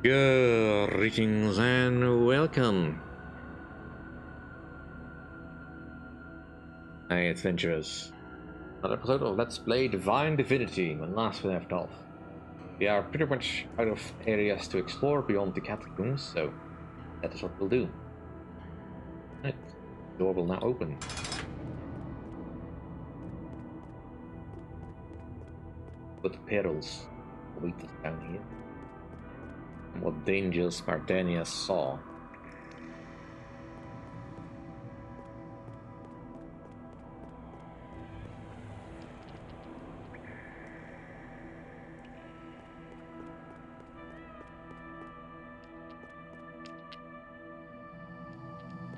Greetings and welcome, my adventurers. Another episode of Let's Play Divine Divinity, when last we left off. We are pretty much out of areas to explore beyond the catacombs, so that is what we'll do. Right, the door will now open. What perils await us down here? And what dangers Gardania saw.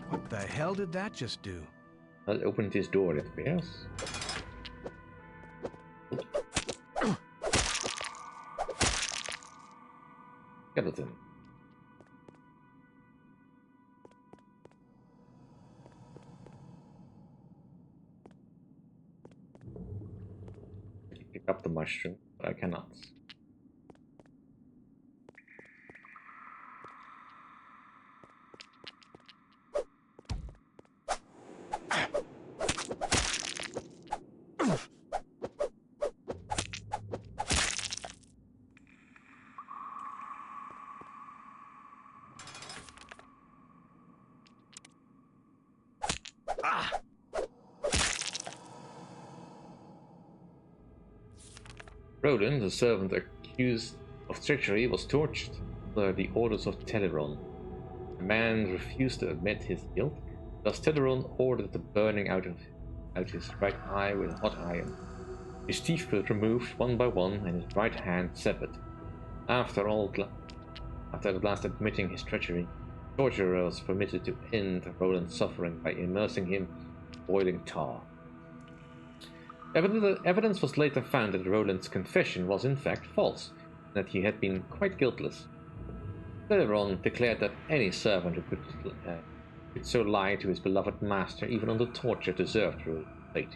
What the hell did that just do? I'll open this door, it appears. Skeleton. Pick up the mushroom, but I cannot. Roland, the servant accused of treachery, was tortured under the orders of Teleron. The man refused to admit his guilt, thus Teleron ordered the burning out his right eye with a hot iron. His teeth were removed one by one and his right hand severed. After at last admitting his treachery, torturer was permitted to end Roland's suffering by immersing him in boiling tar. Evidence was later found that Roland's confession was in fact false, and that he had been quite guiltless. Teleron declared that any servant who could so lie to his beloved master, even under torture, deserved fate.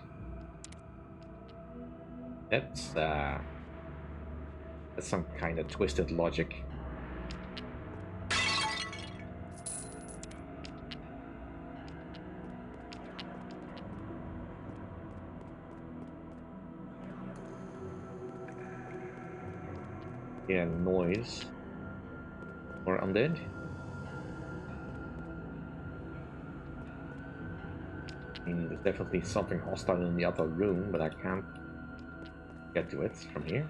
That's some kind of twisted logic. Yeah, noise. Or undead. I mean, there's definitely something hostile in the other room, but I can't get to it from here.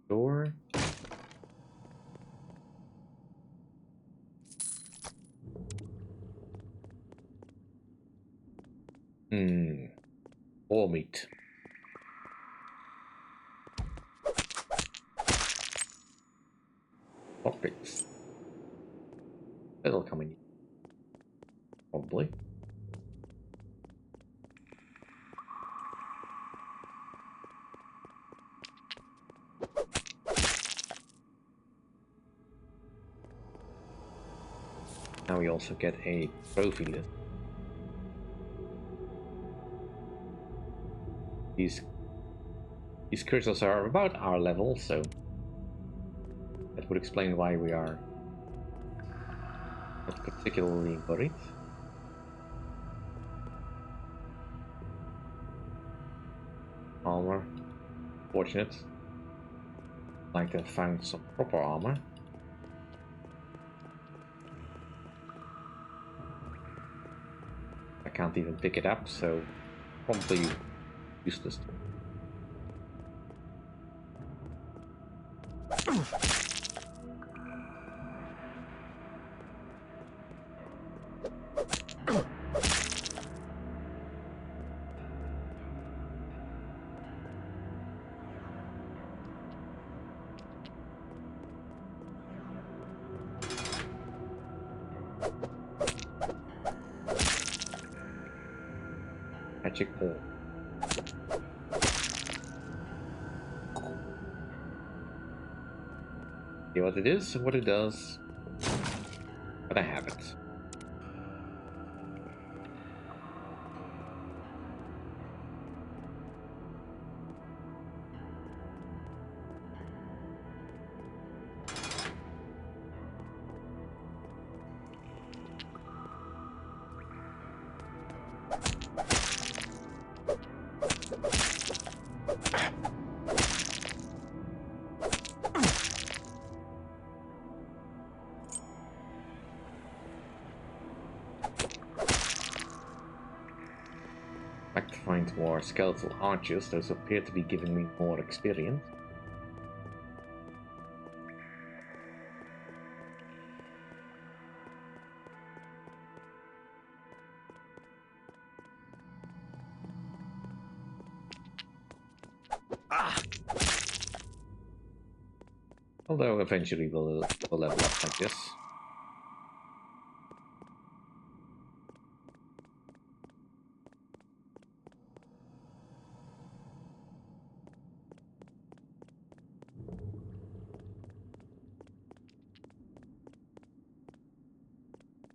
Door. All meat. Lockpicks. That'll come in. Probably. Now we also get a trophy list. These crystals are about our level, so that would explain why we are not particularly worried. Armor. Fortunate. Like to have found some proper armor. can't even pick it up, so probably useless. Magic ball. See what it is, what it does, but I have it. Like to find more skeletal archers, those appear to be giving me more experience. Although eventually we'll level up like this.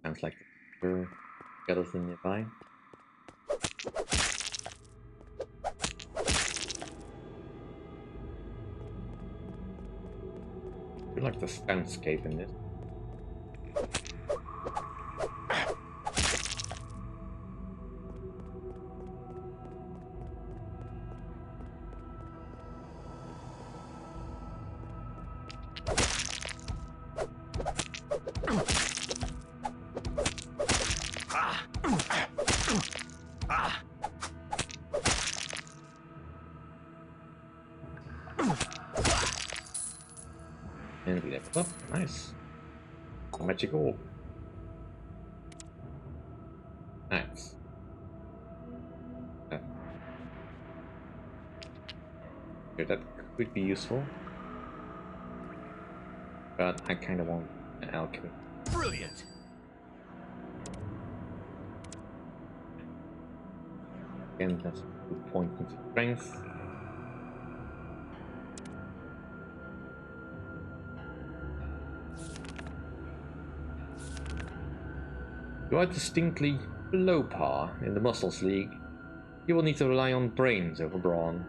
Sounds like the skeleton nearby. I like the soundscape in this. And we leveled up. Nice. Magic orb. Nice. Okay, that could be useful. But I kind of want an alchemy. Brilliant. Again, that's a good point into strength. You are distinctly below par in the Muscles League. You will need to rely on brains over brawn.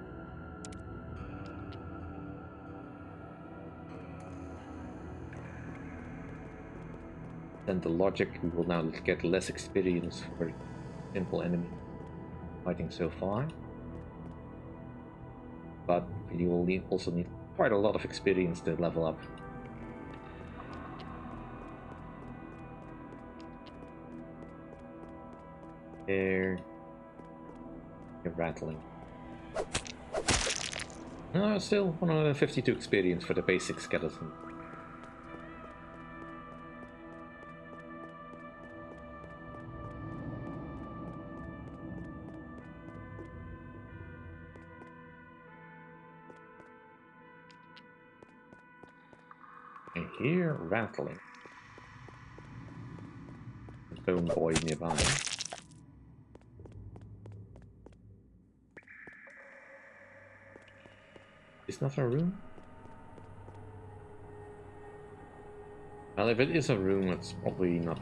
Then the logic, we will now get less experience for simple enemy fighting so far. But you will also need quite a lot of experience to level up. There. You're rattling. No, still 152 experience for the basic skeleton. And here, rattling. Stone boy nearby. Is not a room? Well, if it is a room, it's probably not.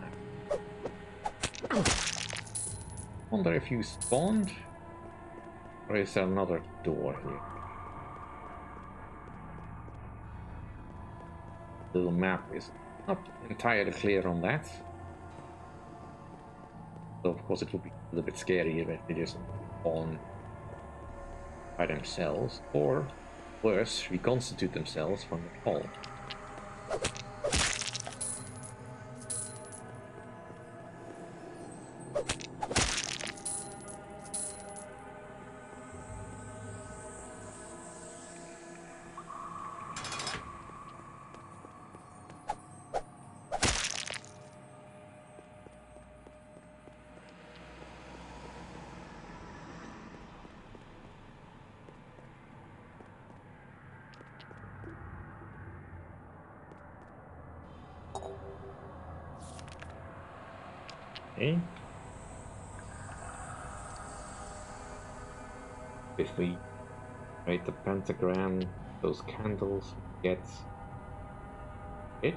Wonder if you spawned? Or is there another door here? The little map is not entirely clear on that. So of course it would be a little bit scary if they just spawn by themselves, or worse, reconstitute themselves from the fall. Okay. If we create the pentagram, those candles, get it.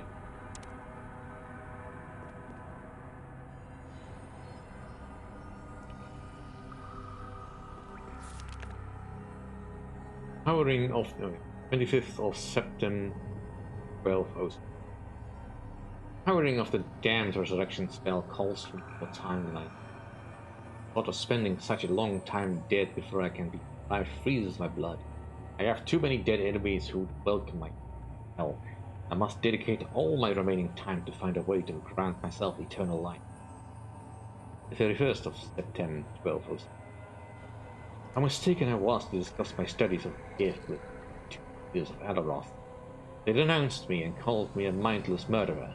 Powering of 25th of September 12:06. Powering of the damned resurrection spell calls for a timeline. Thought of spending such a long time dead before I can be alive freezes my blood. I have too many dead enemies who would welcome my hell. I must dedicate all my remaining time to find a way to grant myself eternal life. The 31st of September 12:06. How mistaken I was to discuss my studies of the gift with 2 years of Adaroth. They denounced me and called me a mindless murderer.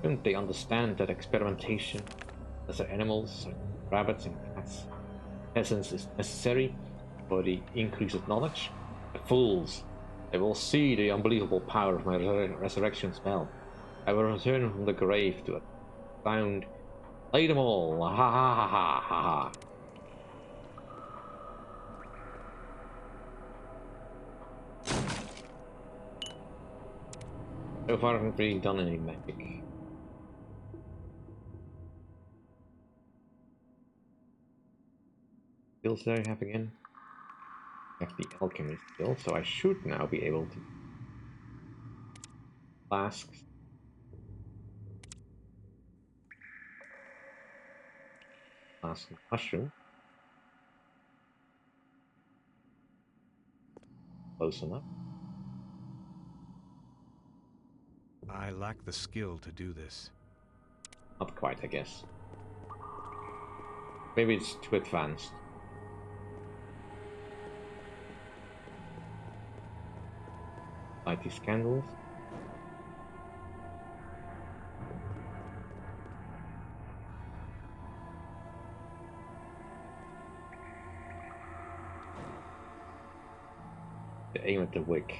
Don't they understand that experimentation, lesser animals, such as rabbits and cats, essence is necessary for the increase of knowledge? The fools! They will see the unbelievable power of my resurrection spell. I will return from the grave to a sound. Slay them all! Ha ha ha ha ha ha! So far I haven't really done any magic. Skills that I have again? I have the alchemy skill, so I should now be able to flasks. Flask of mushroom. Close enough. I lack the skill to do this. Not quite, I guess. Maybe it's too advanced. Light these candles. Aim at the wick.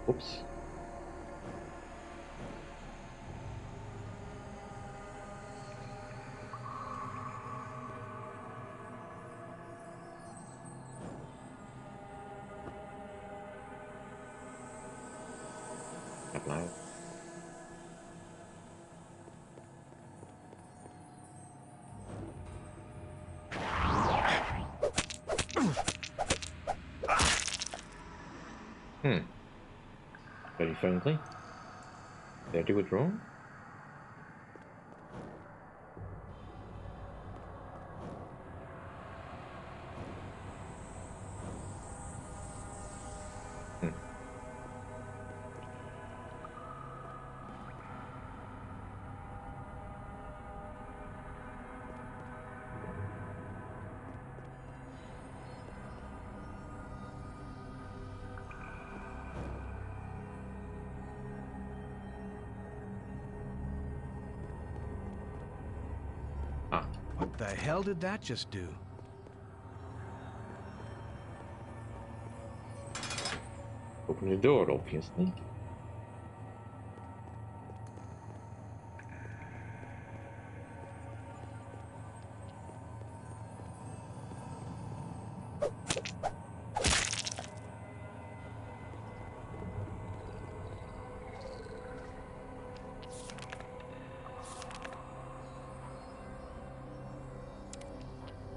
Oops. Apply. Very friendly. Did I do it wrong? What the hell did that just do? Open the door, obviously.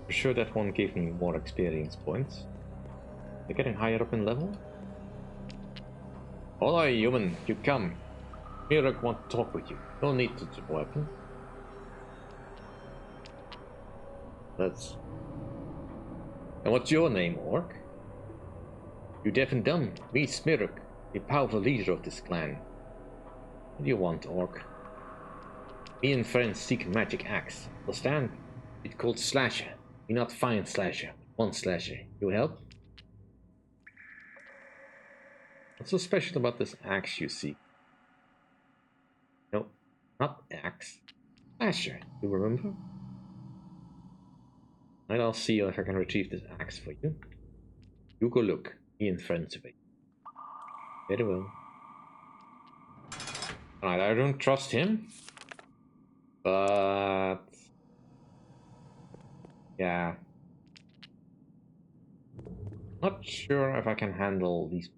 For sure that one gave me more experience points. They're getting higher up in level? Hola, human, you come. Mirok want to talk with you. No need to use a weapon. That's... And what's your name, Orc? You deaf and dumb. Me, Smirok, the powerful leader of this clan. What do you want, Orc? Me and friends seek a magic axe. Understand? It's called Slasher. We not find Slasher, one Slasher. You help? What's so special about this axe you seek? No, not axe. Slasher, you remember? And I'll see if I can retrieve this axe for you. You go look. Me and friends away. Very well. Alright, I don't trust him. But yeah, not sure if I can handle these.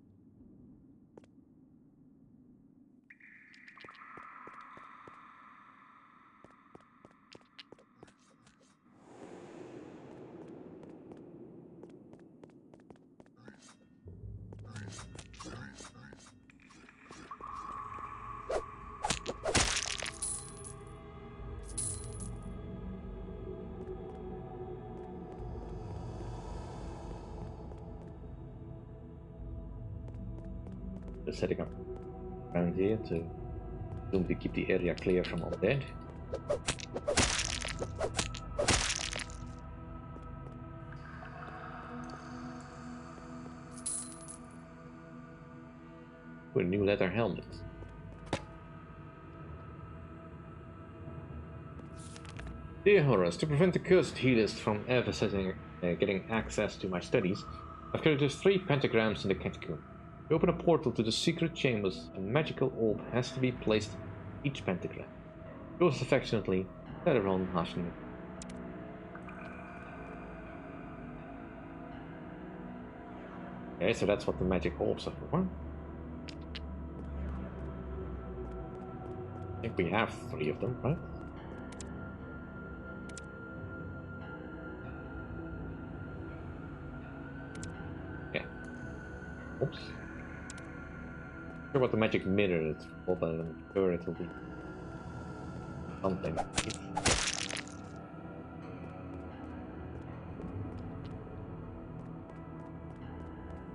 Just setting up around here to keep the area clear from undead. With a new leather helmet. Dear Horus, to prevent the cursed healers from ever getting access to my studies, I've created 3 pentagrams in the catacomb. To open a portal to the secret chambers, a magical orb has to be placed in each pentagram. Yours affectionately, Larian Hashin. Okay, so that's what the magic orbs are for. I think we have 3 of them, right? Yeah. Oops. Not sure what the magic mirror is for, but I'm sure it'll be something.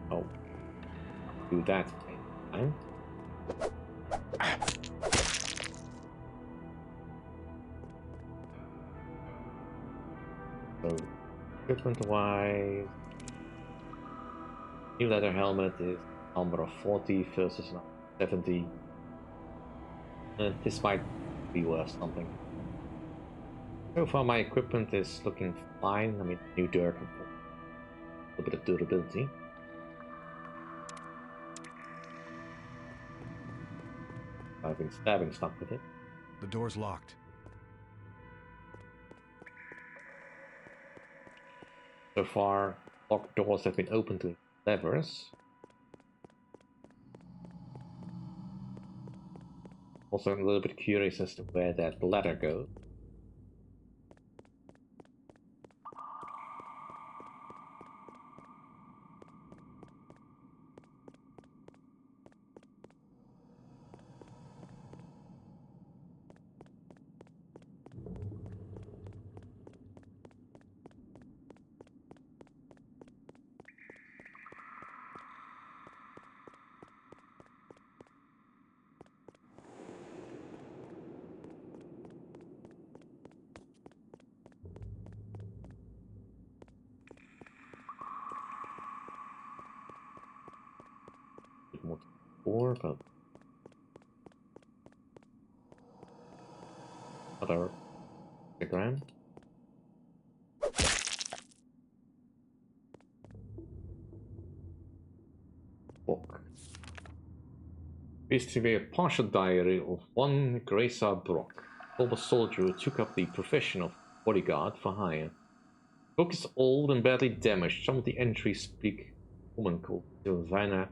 Oh. Do that time. So, equipment wise, new leather helmet is armor of 40 versus 70. This might be worth something. So far, my equipment is looking fine. I mean, new dirk and a little bit of durability. I've been stabbing stuff with it. The door's locked. So far, locked doors have been opened with levers. Also, I'm a little bit curious as to where that ladder goes. More to 4, but other pentagram. Book. Appears to be a partial diary of one Gracer Brock, a former soldier who took up the profession of bodyguard for hire. The book is old and badly damaged. Some of the entries speak a woman called Sylvana,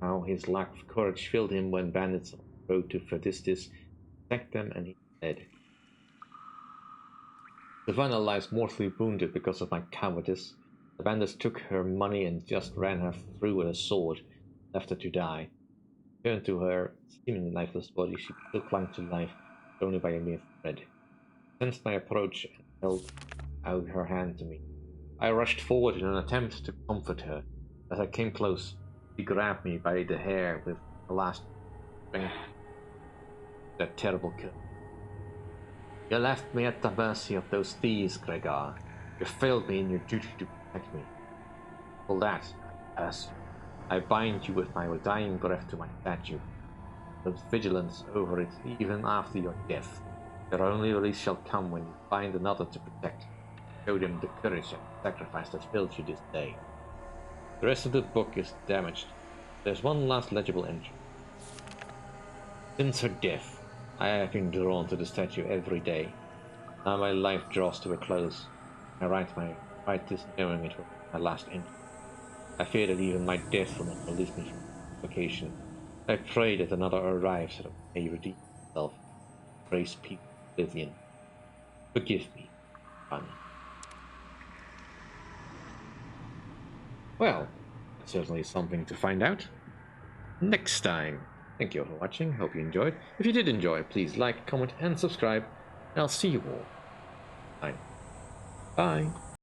how his lack of courage failed him when bandits on the road to Fadistis attacked them and he fled. Savannah lies mortally wounded because of my cowardice. The bandits took her money and just ran her through with a sword, left her to die. Turned to her seemingly lifeless body, she still clung to life, only by a mere thread. Sensed my approach and held out her hand to me. I rushed forward in an attempt to comfort her. As I came close, she grabbed me by the hair with the last strength. That terrible kill. You left me at the mercy of those thieves, Gregor. You failed me in your duty to protect me. For that, as I bind you with my dying breath to my statue. With vigilance over it even after your death. Your only release shall come when you find another to protect. Show them the courage and sacrifice that failed you this day. The rest of the book is damaged. There's one last legible entry. Since her death, I have been drawn to the statue every day. Now my life draws to a close. I write this knowing it will be my last entry. I fear that even my death will not release me from the vocation. I pray that another arrives so that I may redeem myself. Praise peace, Oblivion. Forgive me, Bunny. Well, that's certainly something to find out next time. Thank you all for watching. Hope you enjoyed. If you did enjoy, please like, comment, and subscribe. And I'll see you all. Bye.